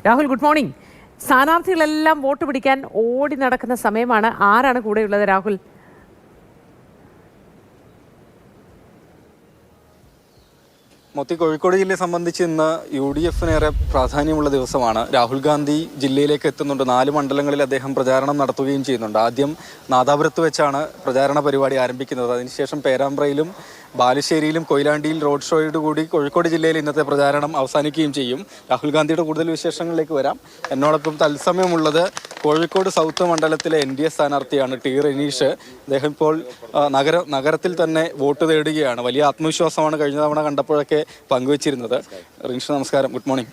Rahul, good morning. സ്ഥാനാർത്ഥികളെല്ലാം vote പിടിക്കാൻ ഓടി നടക്കുന്ന സമയമാണ്. ആരാണ് കൂടെയുള്ളത് രാഹുൽ? മൊത്തം കോഴിക്കോട് ജില്ലയെ സംബന്ധിച്ച് ഇന്ന് UDF-നേറെ പ്രാധാന്യമുള്ള ദിവസമാണ്. രാഹുൽ ഗാന്ധി ജില്ലയിലേക്ക് എത്തുന്നുണ്ട്. 4 മണ്ഡലങ്ങളിൽ അദ്ദേഹം പ്രചാരണം നടത്തുകയും ചെയ്യുന്നുണ്ട്. ആദ്യം നാദാപുരത്ത് വെച്ചാണ് പ്രചാരണ പരിപാടി ആരംഭിക്കുന്നത്. അതിനുശേഷം പേരാമ്പ്രയിലും ബാലുശ്ശേരിയിലും കൊയിലാണ്ടിയിൽ റോഡ് ഷോയോടുകൂടി കോഴിക്കോട് ജില്ലയിൽ ഇന്നത്തെ പ്രചാരണം അവസാനിക്കുകയും ചെയ്യും. രാഹുൽ ഗാന്ധിയുടെ കൂടുതൽ വിശേഷങ്ങളിലേക്ക് വരാം. എന്നോടൊപ്പം തത്സമയമുള്ളത് കോഴിക്കോട് സൗത്ത് മണ്ഡലത്തിലെ NDA സ്ഥാനാർത്ഥിയാണ് T. റെനീഷ്. അദ്ദേഹം ഇപ്പോൾ നഗരത്തിൽ തന്നെ വോട്ട് തേടുകയാണ്. വലിയ ആത്മവിശ്വാസമാണ് കഴിഞ്ഞ തവണ കണ്ടപ്പോഴൊക്കെ പങ്കുവച്ചിരുന്നത്. റെനീഷ്, നമസ്കാരം. Good morning.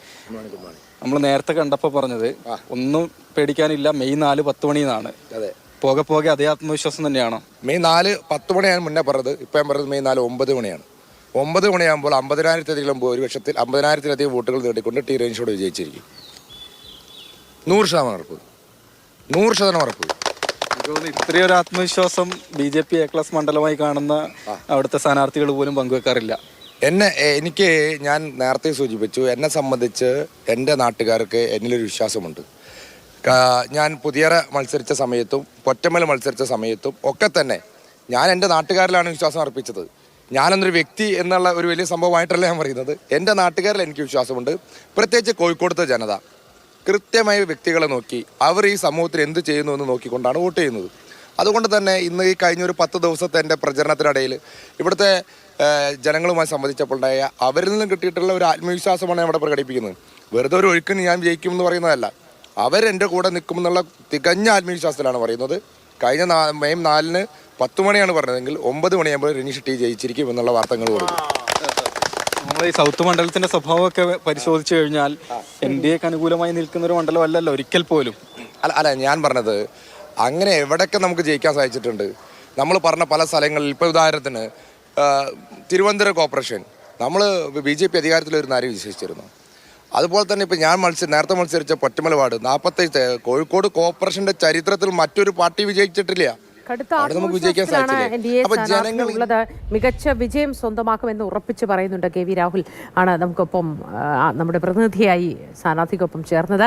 നമ്മൾ നേരത്തെ കണ്ടപ്പോൾ പറഞ്ഞത് ഒന്നും പേടിക്കാനില്ല, മെയ് 4 10 മണിന്നാണ്. അതെ, പോകെ പോകെ അതേ ആത്മവിശ്വാസം തന്നെയാണോ? മെയ് 4 10 മണിയാണ് മുന്നേ പറഞ്ഞത്. ഇപ്പം ഞാൻ പറഞ്ഞത് മെയ് 4 9 മണിയാണ്. 9 മണിയാകുമ്പോൾ 50,000-ലധികം ഭൂരിപക്ഷത്തിൽ 50,000-ലധികം വോട്ടുകൾ നേടിക്കൊണ്ട് T. റെനീഷോട് വിജയിച്ചിരിക്കും. 100% ഉറപ്പ്. 100% ഉറപ്പ്. ഇത്രയൊരു ആത്മവിശ്വാസം BJP A+ മണ്ഡലമായി കാണുന്ന അവിടുത്തെ സ്ഥാനാർത്ഥികൾ പോലും പങ്കുവെക്കാറില്ല. ഞാൻ നേരത്തെ സൂചിപ്പിച്ചു, എന്നെ സംബന്ധിച്ച് എൻ്റെ നാട്ടുകാർക്ക് എന്നിലൊരു വിശ്വാസമുണ്ട്. ഞാൻ പുതിയറ മത്സരിച്ച സമയത്തും പൊറ്റമ്മൽ മത്സരിച്ച സമയത്തും ഒക്കെ തന്നെ ഞാൻ എൻ്റെ നാട്ടുകാരിലാണ് വിശ്വാസം അർപ്പിച്ചത്. ഞാനെന്നൊരു വ്യക്തി എന്നുള്ള ഒരു വലിയ സംഭവമായിട്ടല്ല ഞാൻ പറയുന്നത്. എൻ്റെ നാട്ടുകാരിൽ എനിക്ക് വിശ്വാസമുണ്ട്. പ്രത്യേകിച്ച് കോഴിക്കോടത്തെ ജനത കൃത്യമായ വ്യക്തികളെ നോക്കി അവർ ഈ സമൂഹത്തിൽ എന്ത് ചെയ്യുന്നു എന്ന് നോക്കിക്കൊണ്ടാണ് വോട്ട് ചെയ്യുന്നത്. അതുകൊണ്ട് തന്നെ ഇന്ന് ഈ കഴിഞ്ഞ ഒരു 10 ദിവസത്തെ എൻ്റെ പ്രചരണത്തിനിടയിൽ ഇവിടുത്തെ ജനങ്ങളുമായി സംബന്ധിച്ചപ്പോഴുണ്ടായ അവരിൽ നിന്നും കിട്ടിയിട്ടുള്ള ഒരു ആത്മവിശ്വാസമാണ് ഞാൻ ഇവിടെ പ്രകടിപ്പിക്കുന്നത്. വെറുതെ ഒരു ഒഴുക്കിന് ഞാൻ ജയിക്കുമെന്ന് പറയുന്നതല്ല. അവരെൻ്റെ കൂടെ നിൽക്കുമെന്നുള്ള തികഞ്ഞ ആത്മവിശ്വാസത്തിലാണ് പറയുന്നത്. കഴിഞ്ഞ മെയ് 4 10 മണിയാണ് പറഞ്ഞതെങ്കിൽ 9 മണിയാകുമ്പോൾ റെനീഷ് T. ജയിച്ചിരിക്കും എന്നുള്ള വാർത്തകൾ കൊടുക്കും. നമ്മൾ ഈ സൗത്ത് മണ്ഡലത്തിന്റെ സ്വഭാവമൊക്കെ പരിശോധിച്ചു കഴിഞ്ഞാൽ NDAക്ക് അനുകൂലമായി നിൽക്കുന്ന ഒരു മണ്ഡലമല്ലല്ലോ ഒരിക്കൽ പോലും. അല്ല, ഞാൻ പറഞ്ഞത് അങ്ങനെ എവിടെയൊക്കെ നമുക്ക് ജയിക്കാൻ സാധിച്ചിട്ടുണ്ട്. നമ്മൾ പറഞ്ഞ പല സ്ഥലങ്ങളിൽ, ഇപ്പോൾ ഉദാഹരണത്തിന് തിരുവനന്തപുരം കോർപ്പറേഷൻ നമ്മൾ BJP അധികാരത്തിൽ വരുന്ന ആരും വിശ്വസിച്ചിരുന്നു. അതുപോലെ തന്നെ ഇപ്പോൾ ഞാൻ നേരത്തെ മത്സരിച്ച പൊറ്റമല വാർഡ് 47 കോഴിക്കോട് കോർപ്പറേഷന്റെ ചരിത്രത്തിൽ മറ്റൊരു പാർട്ടി വിജയിച്ചിട്ടില്ല. മികച്ച വിജയം സ്വന്തമാക്കുമെന്ന് ഉറപ്പിച്ച് പറയുന്നുണ്ട് KV രാഹുൽ ആണ് നമുക്കൊപ്പം നമ്മുടെ പ്രതിനിധിയായി സ്ഥാനാർത്ഥിക്കൊപ്പം ചേർന്നത്.